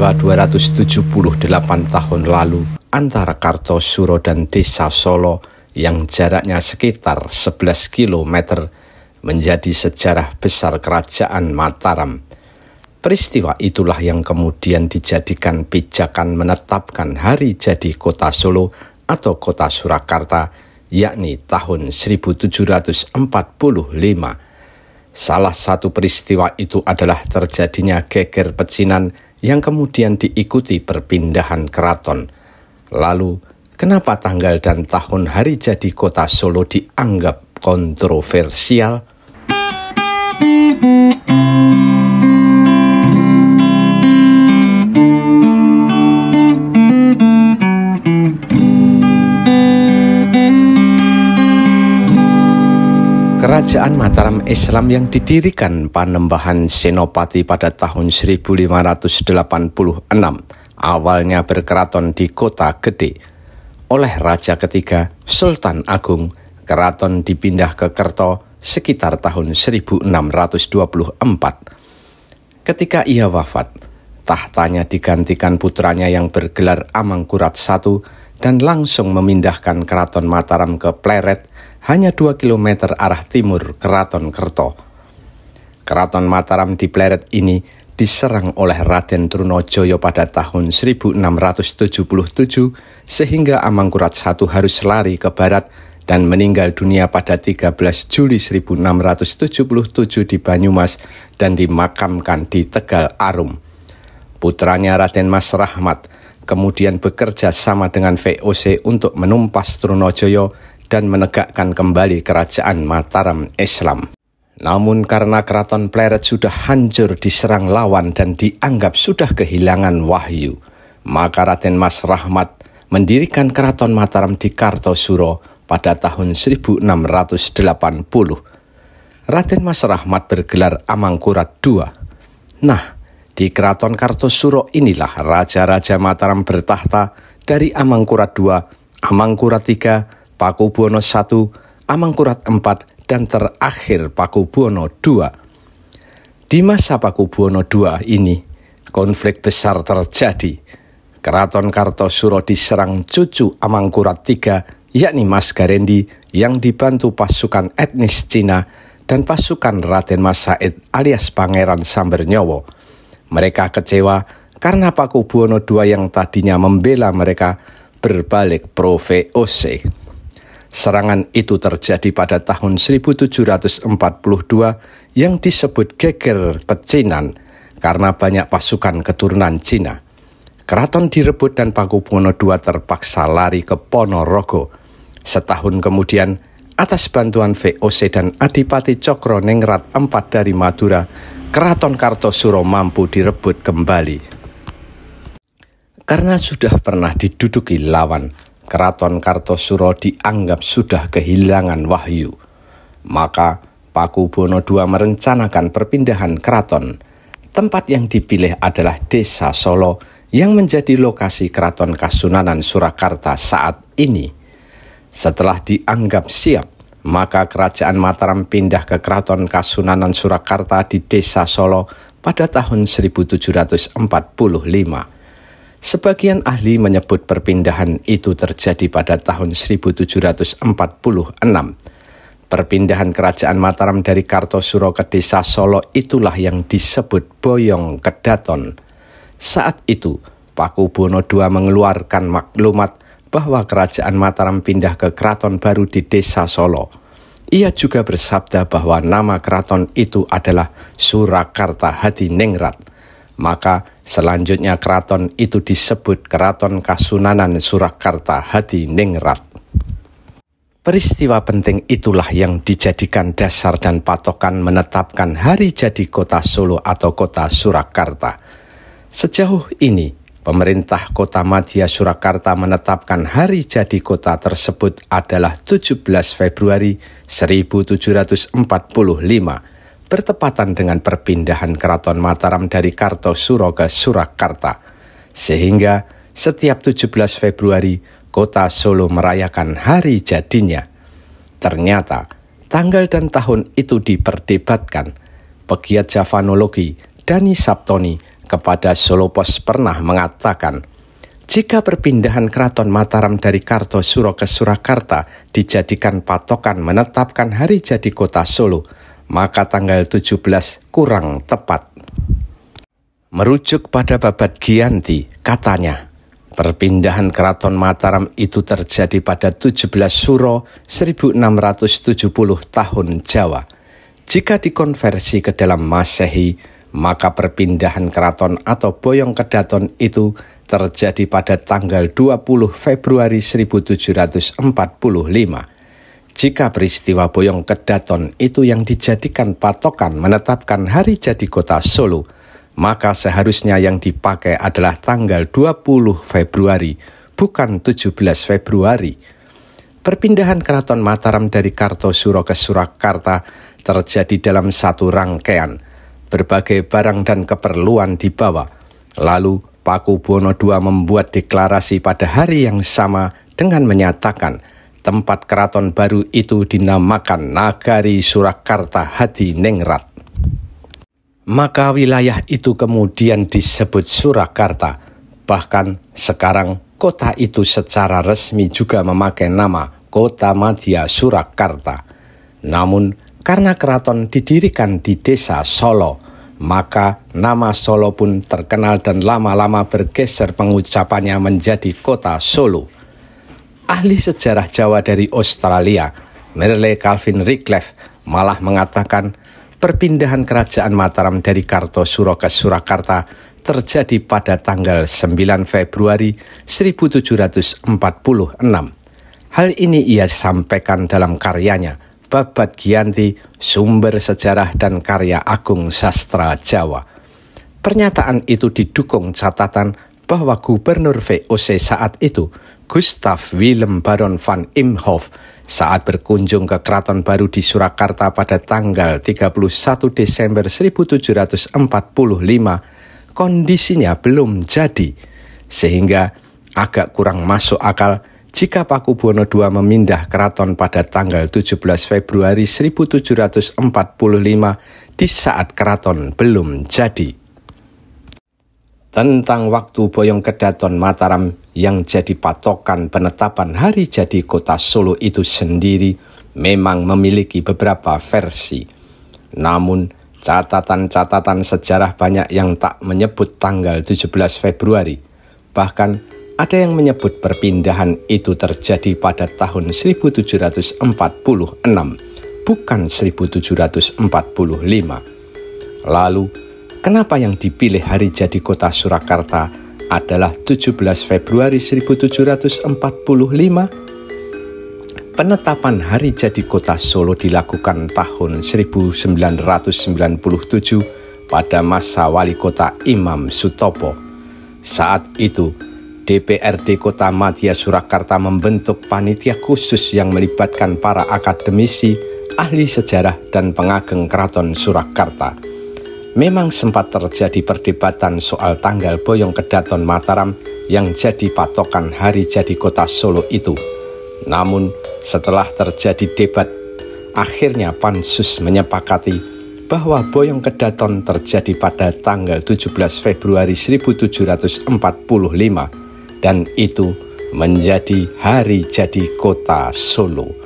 peristiwa 278 tahun lalu antara Kartosuro dan Desa Solo yang jaraknya sekitar 11 km menjadi sejarah besar Kerajaan Mataram. Peristiwa itulah yang kemudian dijadikan pijakan menetapkan hari jadi Kota Solo atau Kota Surakarta, yakni tahun 1745. Salah satu peristiwa itu adalah terjadinya geger pecinan yang kemudian diikuti perpindahan keraton. Lalu, kenapa tanggal dan tahun hari jadi Kota Solo dianggap kontroversial? Kerajaan Mataram Islam yang didirikan Panembahan Senopati pada tahun 1586 awalnya berkeraton di Kota Gede. Oleh Raja ketiga Sultan Agung, keraton dipindah ke Kerto sekitar tahun 1624. Ketika ia wafat, tahtanya digantikan putranya yang bergelar Amangkurat I dan langsung memindahkan keraton Mataram ke Pleret, hanya 2 km arah timur Keraton Kerto. Keraton Mataram di Pleret ini diserang oleh Raden Trunojoyo pada tahun 1677 sehingga Amangkurat I harus lari ke barat dan meninggal dunia pada 13 Juli 1677 di Banyumas dan dimakamkan di Tegal Arum. Putranya Raden Mas Rahmat kemudian bekerja sama dengan VOC untuk menumpas Trunojoyo dan menegakkan kembali kerajaan Mataram Islam. Namun karena keraton Pleret sudah hancur diserang lawan dan dianggap sudah kehilangan wahyu, maka Raden Mas Rahmat mendirikan keraton Mataram di Kartosuro pada tahun 1680. Raden Mas Rahmat bergelar Amangkurat II. Nah, di keraton Kartosuro inilah raja-raja Mataram bertahta dari Amangkurat II, Amangkurat III, Pakubuwono I, Amangkurat IV, dan terakhir Pakubuwono II. Di masa Pakubuwono II ini, konflik besar terjadi. Keraton Kartosuro diserang cucu Amangkurat III, yakni Mas Garendi, yang dibantu pasukan etnis Cina dan pasukan Raden Mas Said alias Pangeran Sambernyowo. Mereka kecewa karena Pakubuwono II yang tadinya membela mereka berbalik pro VOC. Serangan itu terjadi pada tahun 1742 yang disebut geger pecinan karena banyak pasukan keturunan Cina. Keraton direbut dan Pakubuwono II terpaksa lari ke Ponorogo. Setahun kemudian, atas bantuan VOC dan Adipati Cokroningrat IV dari Madura, Keraton Kartosuro mampu direbut kembali. Karena sudah pernah diduduki lawan, Keraton Kartosuro dianggap sudah kehilangan wahyu. Maka Pakubuwono II merencanakan perpindahan keraton. Tempat yang dipilih adalah Desa Solo yang menjadi lokasi Keraton Kasunanan Surakarta saat ini. Setelah dianggap siap, maka Kerajaan Mataram pindah ke Keraton Kasunanan Surakarta di Desa Solo pada tahun 1745. Sebagian ahli menyebut perpindahan itu terjadi pada tahun 1746. Perpindahan Kerajaan Mataram dari Kartosuro ke Desa Solo itulah yang disebut Boyong Kedaton. Saat itu, Pakubuwono II mengeluarkan maklumat bahwa Kerajaan Mataram pindah ke keraton baru di Desa Solo. Ia juga bersabda bahwa nama keraton itu adalah Surakarta Hadiningrat. Maka selanjutnya keraton itu disebut Keraton Kasunanan Surakarta Hadiningrat. Peristiwa penting itulah yang dijadikan dasar dan patokan menetapkan hari jadi Kota Solo atau Kota Surakarta. Sejauh ini, pemerintah Kota Madya Surakarta menetapkan hari jadi kota tersebut adalah 17 Februari 1745. Bertepatan dengan perpindahan Keraton Mataram dari Kartosuro ke Surakarta. Sehingga setiap 17 Februari, Kota Solo merayakan hari jadinya. Ternyata, tanggal dan tahun itu diperdebatkan. Pegiat Javanologi Dani Saptoni kepada Solo Pos pernah mengatakan, jika perpindahan Keraton Mataram dari Kartosuro ke Surakarta dijadikan patokan menetapkan hari jadi kota Solo, maka tanggal 17 kurang tepat. Merujuk pada Babad Giyanti, katanya, perpindahan Keraton Mataram itu terjadi pada 17 Suro 1670 tahun Jawa. Jika dikonversi ke dalam Masehi, maka perpindahan keraton atau Boyong Kedaton itu terjadi pada tanggal 20 Februari 1745. Jika peristiwa Boyong Kedaton itu yang dijadikan patokan menetapkan hari jadi kota Solo, maka seharusnya yang dipakai adalah tanggal 20 Februari, bukan 17 Februari. Perpindahan Keraton Mataram dari Kartosuro ke Surakarta terjadi dalam satu rangkaian. Berbagai barang dan keperluan dibawa. Lalu Pakubuwono II membuat deklarasi pada hari yang sama dengan menyatakan tempat keraton baru itu dinamakan Nagari Surakarta Hadiningrat. Maka wilayah itu kemudian disebut Surakarta. Bahkan sekarang kota itu secara resmi juga memakai nama Kota Madya Surakarta. Namun karena keraton didirikan di desa Solo, maka nama Solo pun terkenal dan lama-lama bergeser pengucapannya menjadi kota Solo. Ahli sejarah Jawa dari Australia, Merle Calvin Redcliffe, malah mengatakan perpindahan kerajaan Mataram dari Kartosuro ke Surakarta terjadi pada tanggal 9 Februari 1746. Hal ini ia sampaikan dalam karyanya Babad Giyanti, Sumber Sejarah dan Karya Agung Sastra Jawa. Pernyataan itu didukung catatan bahwa Gubernur VOC saat itu, Gustav Willem Baron van Imhoff, saat berkunjung ke Keraton Baru di Surakarta pada tanggal 31 Desember 1745, kondisinya belum jadi, sehingga agak kurang masuk akal jika Pakubuwono II memindah keraton pada tanggal 17 Februari 1745 di saat keraton belum jadi. Tentang waktu Boyong Kedaton Mataram yang jadi patokan penetapan hari jadi kota Solo itu sendiri memang memiliki beberapa versi. Namun catatan-catatan sejarah banyak yang tak menyebut tanggal 17 Februari. Bahkan ada yang menyebut perpindahan itu terjadi pada tahun 1746, bukan 1745. Lalu, kenapa yang dipilih hari jadi kota Surakarta adalah 17 Februari 1745? Penetapan hari jadi kota Solo dilakukan tahun 1997 pada masa wali kota Imam Sutopo. Saat itu, DPRD Kota Madya Surakarta membentuk panitia khusus yang melibatkan para akademisi, ahli sejarah, dan pengageng Keraton Surakarta. Memang sempat terjadi perdebatan soal tanggal Boyong Kedaton Mataram yang jadi patokan hari jadi kota Solo itu. Namun setelah terjadi debat, akhirnya Pansus menyepakati bahwa Boyong Kedaton terjadi pada tanggal 17 Februari 1745 dan itu menjadi hari jadi kota Solo.